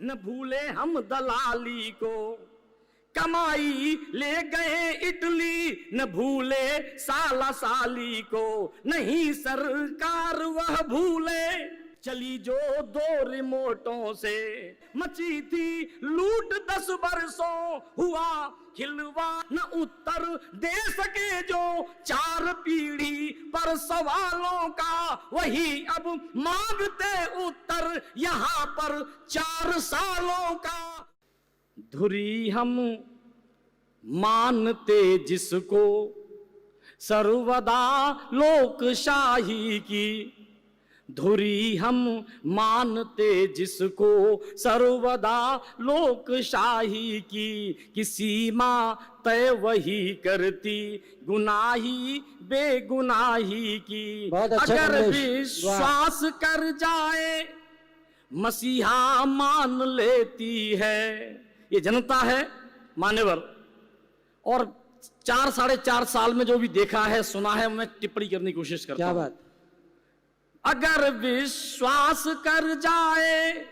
न भूले हम दलाली को, कमाई ले गए इटली न भूले साला साली को, नहीं सरकार वह भूले चली जो 2 रिमोटों से, मची थी लूट 10 बरसों, हुआ खिलवा न उत्तर दे सके जो 4 पीढ़ी पर सवालों का, वही अब मांगते उत्तर यहाँ पर 4 सालों का। धुरी हम मानते जिसको सर्वदा लोकशाही की, धुरी हम मानते जिसको सर्वदा लोकशाही की सीमा तय वही करती गुनाही बेगुनाही की। अगर विश्वास कर जाए मसीहा मान लेती है। ये जनता है मान्यवर, और 4 साढ़े 4 साल में जो भी देखा है सुना है मैं टिप्पणी करने की कोशिश करता हूं। क्या बात। अगर विश्वास कर जाए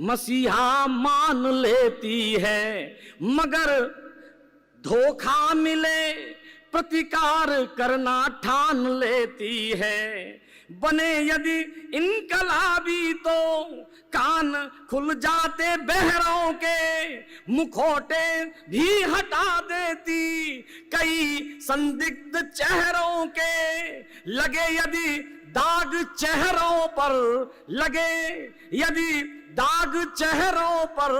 मसीहा मान लेती है, मगर धोखा मिले प्रतिकार करना ठान लेती है। बने यदि इनकलाबी तो कान खुल जाते बहरों के, मुखौटे भी हटा देती कई संदिग्ध चेहरों के। लगे यदि दाग चेहरों पर, लगे यदि दाग चेहरों पर,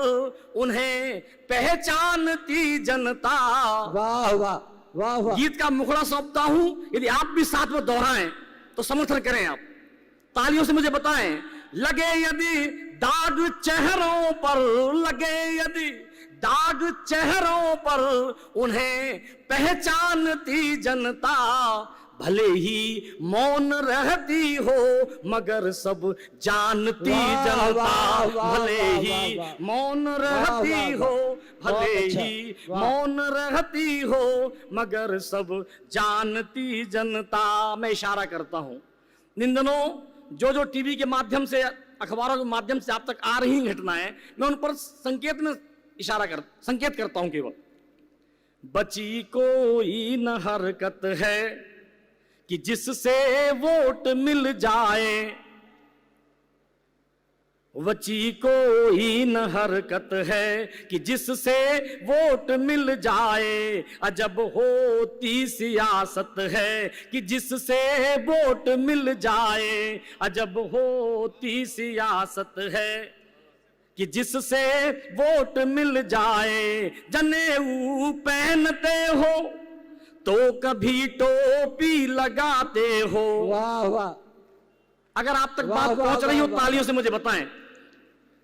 उन्हें पहचानती जनता। वाह वाह वाह वाह। गीत का मुखड़ा सौंपता हूं, यदि आप भी साथ में दोहराएं तो समर्थन करें। आप तालियों से मुझे बताएं। लगे यदि दाग चेहरों पर, लगे यदि दाग चेहरों पर, उन्हें पहचानती जनता। भले ही मौन रहती हो मगर सब जानती जनता। भले ही मौन रहती हो, भले ही मौन रहती हो, मगर सब जानती जनता। मैं इशारा करता हूं इन दिनों जो टीवी के माध्यम से, अखबारों के माध्यम से आप तक आ रही घटनाएं, मैं उन पर संकेत करता हूं केवल। बची कोई न हरकत है कि जिससे वोट मिल जाए, बची कोई न हरकत है कि जिससे वोट मिल जाए। अजब होती सियासत है कि जिससे वोट मिल जाए। अजब होती सियासत है कि जिससे वोट मिल जाए। जनेऊ पहनते हो तो कभी टोपी लगाते हो। वाह वाह। अगर आप तक बात पहुंच रही हो तालियों से मुझे बताएं।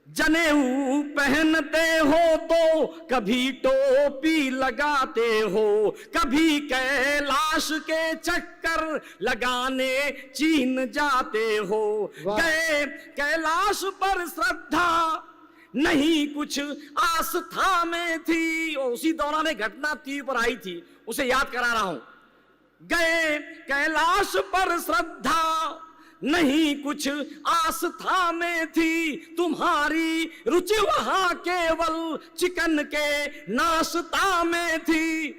जनेऊ पहनते हो तो कभी टोपी लगाते हो, कभी कैलाश के चक्कर लगाने चीन जाते हो। गए कैलाश पर श्रद्धा नहीं कुछ आस्था में थी। और उसी दौरान एक घटना टीवी पर आई थी, उसे याद करा रहा हूं। गए कैलाश पर श्रद्धा नहीं कुछ आस्था में थी, तुम्हारी रुचि वहां केवल चिकन के नाश्ता में थी।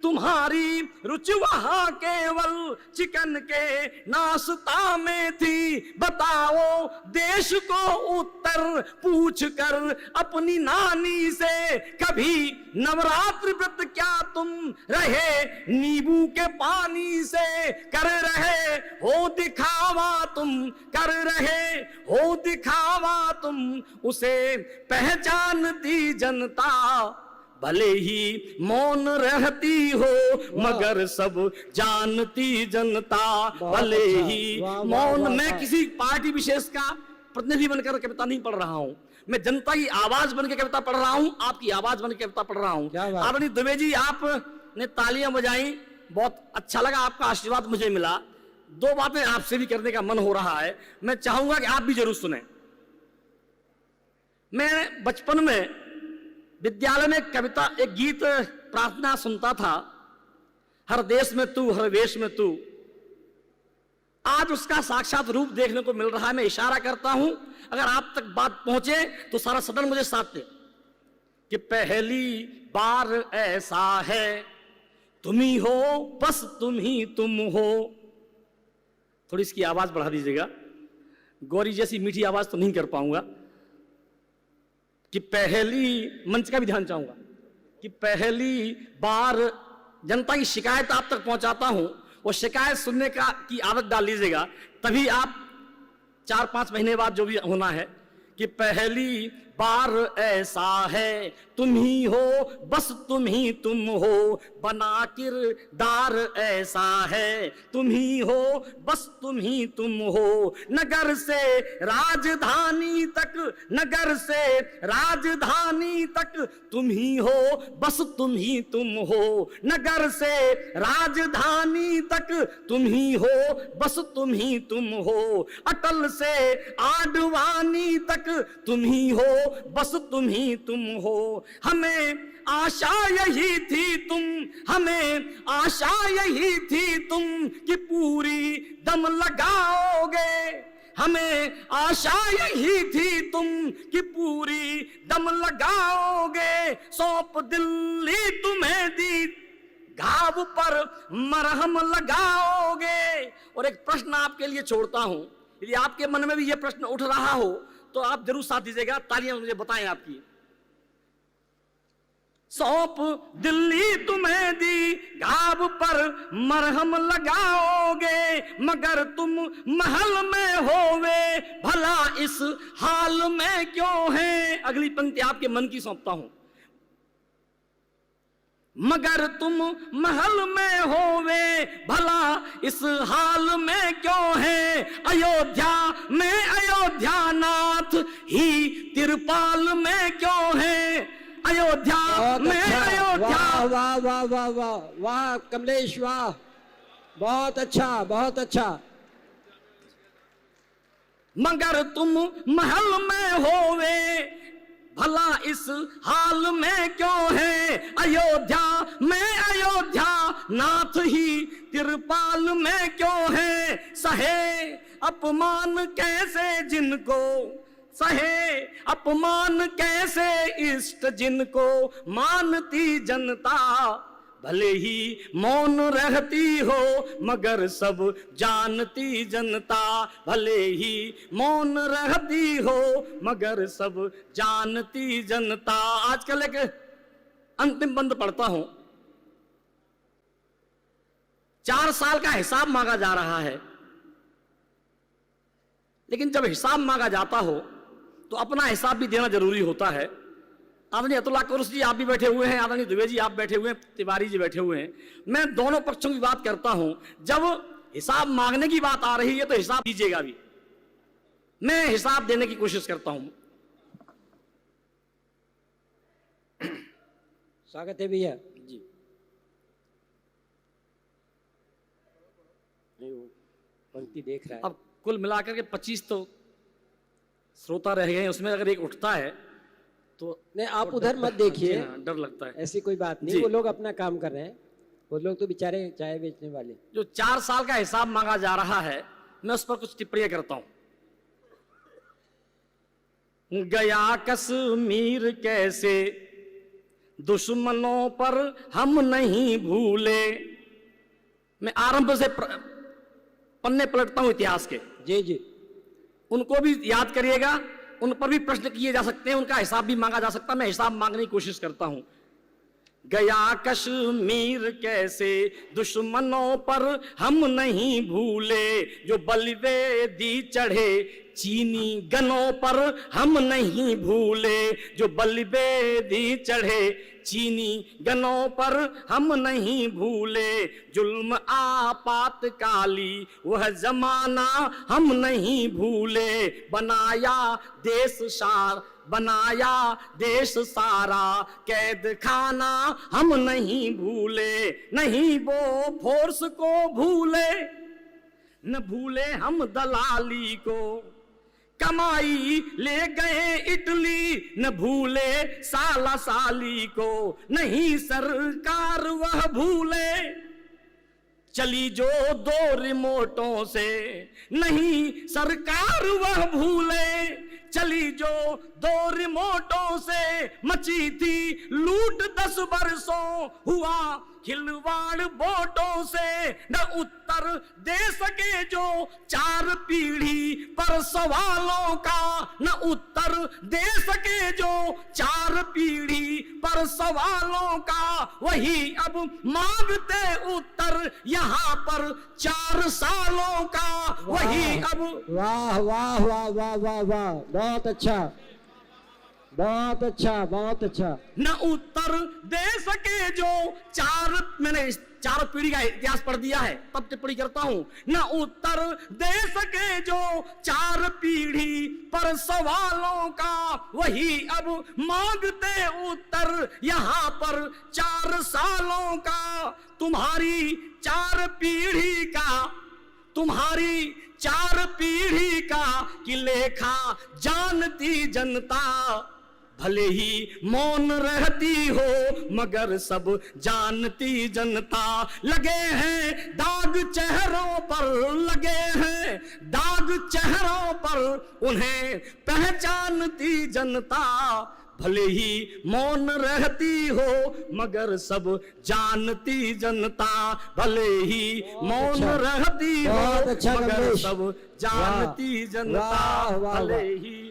तुम्हारी रुचि वहां केवल चिकन के नाश्ता में थी। बताओ देश को उत्तर पूछ कर अपनी नानी से, कभी नवरात्रि व्रत क्या तुम रहे नींबू के पानी से। कर रहे हो दिखावा तुम, कर रहे हो दिखावा तुम, उसे पहचानती जनता। भले ही मौन रहती हो मगर सब जानती जनता। भले ही मौन। मैं किसी पार्टी विशेष का प्रतिनिधि बनकर कविता नहीं पढ़ रहा हूं, मैं जनता की आवाज बनकर कविता पढ़ रहा हूं, आपकी आवाज बनकर कविता पढ़ रहा हूं। आदरणीय दुबे जी, आपने तालियां बजाई, बहुत अच्छा लगा, आपका आशीर्वाद मुझे मिला। 2 बातें आपसे भी करने का मन हो रहा है, मैं चाहूंगा कि आप भी जरूर सुने। मैं बचपन में विद्यालय में कविता, एक गीत प्रार्थना सुनता था, हर देश में तू हर वेश में तू। आज उसका साक्षात रूप देखने को मिल रहा है। मैं इशारा करता हूं, अगर आप तक बात पहुंचे तो सारा सदन मुझे साथ दे कि पहली बार ऐसा है, तुम ही हो, बस तुम ही तुम हो। थोड़ी इसकी आवाज बढ़ा दीजिएगा, गौरी जैसी मीठी आवाज तो नहीं कर पाऊंगा। कि पहली, मंच का भी ध्यान चाहूंगा, कि पहली बार जनता की शिकायत आप तक पहुंचाता हूं, वो शिकायत सुनने की आदत डाल लीजिएगा, तभी आप 4-5 महीने बाद जो भी होना है कि पहली बार ऐसा है, तुम ही हो, बस तुम ही तुम हो, बना किरदार ऐसा है, तुम ही हो, बस तुम ही तुम हो। नगर से राजधानी तक, नगर से राजधानी तक तुम ही हो, बस तुम ही तुम हो। नगर से राजधानी तक तुम ही हो, बस तुम ही तुम हो। अटल से आडवाणी तक तुम ही हो, बस तुम ही तुम हो। हमें आशा यही थी तुम, हमें आशा यही थी तुम कि पूरी दम लगाओगे। हमें आशा यही थी तुम कि पूरी दम लगाओगे। सौंप दिल्ली तुम्हें दी, घाव पर मरहम लगाओगे। और एक प्रश्न आपके लिए छोड़ता हूं, यदि आपके मन में भी यह प्रश्न उठ रहा हो तो आप जरूर साथ दीजिएगा, तालियां मुझे बताएं आपकी। सौंप दिल्ली तुम्हें दी, घाव पर मरहम लगाओगे, मगर तुम महल में होवे, भला इस हाल में क्यों है। अगली पंक्ति आपके मन की सौंपता हूं। मगर तुम महल में होवे, भला इस हाल में क्यों है। अयोध्या में अयोध्या नाथ ही तिरपाल में क्यों है। अयोध्या में अयोध्या। वाह वाह वाह वाह वाह वाह कमलेश, वाह, बहुत अच्छा, बहुत अच्छा। मगर तुम महल में होवे, भला इस हाल में क्यों है। अयोध्या में अयोध्या नाथ ही तिरपाल में क्यों है। सहे अपमान कैसे जिनको, सहे अपमान कैसे इष्ट जिनको, मानती जनता भले ही मौन रहती हो, मगर सब जानती जनता भले ही मौन रहती हो, मगर सब जानती जनता। आजकल एक अंतिम बंद पढ़ता हूं, 4 साल का हिसाब मांगा जा रहा है, लेकिन जब हिसाब मांगा जाता हो तो अपना हिसाब भी देना जरूरी होता है। आदरणीय अतुल्ला कुरुश जी आप भी बैठे हुए हैं, आदरणीय दुबे जी आप बैठे हुए हैं, तिवारी जी बैठे हुए हैं। मैं दोनों पक्षों की बात करता हूं। जब हिसाब मांगने की बात आ रही है तो हिसाब दीजिएगा भी, मैं हिसाब देने की कोशिश करता हूं। स्वागत है भैया जी। पंक्ति देख रहा है। अब कुल मिलाकर के 25 तो श्रोता रह गए हैं, उसमें अगर एक उठता है तो नहीं, आप उधर मत देखिए, डर लगता है। ऐसी कोई बात नहीं, वो लोग अपना काम कर रहे हैं, वो लोग तो बेचारे चाय बेचने वाले। जो 4 साल का हिसाब मांगा जा रहा है, मैं उस पर कुछ टिप्पणियां करता हूं। गया कश्मीर कैसे दुश्मनों पर हम नहीं भूले। मैं आरंभ से पन्ने पलटता हूं इतिहास के। जी जी, उनको भी याद करिएगा, उन पर भी प्रश्न किए जा सकते हैं, उनका हिसाब भी मांगा जा सकता है। मैं हिसाब मांगने की कोशिश करता हूं। गया कश्मीर कैसे दुश्मनों पर हम नहीं भूले, जो बलिवेदी चढ़े चीनी गनों पर हम नहीं भूले, जो बलिवेदी चढ़े चीनी गनों पर हम नहीं भूले। जुल्म आपातकाली वह जमाना हम नहीं भूले, बनाया देश सारा कैद खाना हम नहीं भूले। नहीं वो फोर्स को भूले, न भूले हम दलाली को, कमाई ले गए इटली न भूले साला साली को। नहीं सरकार वह भूले, चली जो दो रिमोटों से, नहीं सरकार वह भूले। चली जो दो रिमोटों से, मची थी लूट 10 बरसों, हुआ खिलवाड़ वोटों से। न उत्तर दे सके जो 4 पीढ़ी पर सवालों का, न उत्तर दे सके जो 4 पीढ़ी पर सवालों का, वही अब मांगते उत्तर यहाँ पर 4 सालों का। वही अब वाह वाह वाह वाह वाह वाह, बहुत अच्छा, बहुत अच्छा, बहुत अच्छा। न उत्तर दे सके जो 4, मैंने 4 पीढ़ी का इतिहास पढ़ दिया है तब टिप्पणी करता हूं। न उत्तर दे सके जो 4 पीढ़ी पर सवालों का, वही अब मांगते उत्तर यहाँ पर 4 सालों का। तुम्हारी 4 पीढ़ी का, तुम्हारी 4 पीढ़ी का कि लेखा जानती जनता, भले ही मौन रहती हो मगर सब जानती जनता। लगे हैं दाग चेहरों पर, लगे हैं दाग चेहरों पर, उन्हें पहचानती जनता। भले ही मौन रहती हो मगर सब जानती जनता, भले ही मौन रहती हो मगर सब जानती जनता, भले ही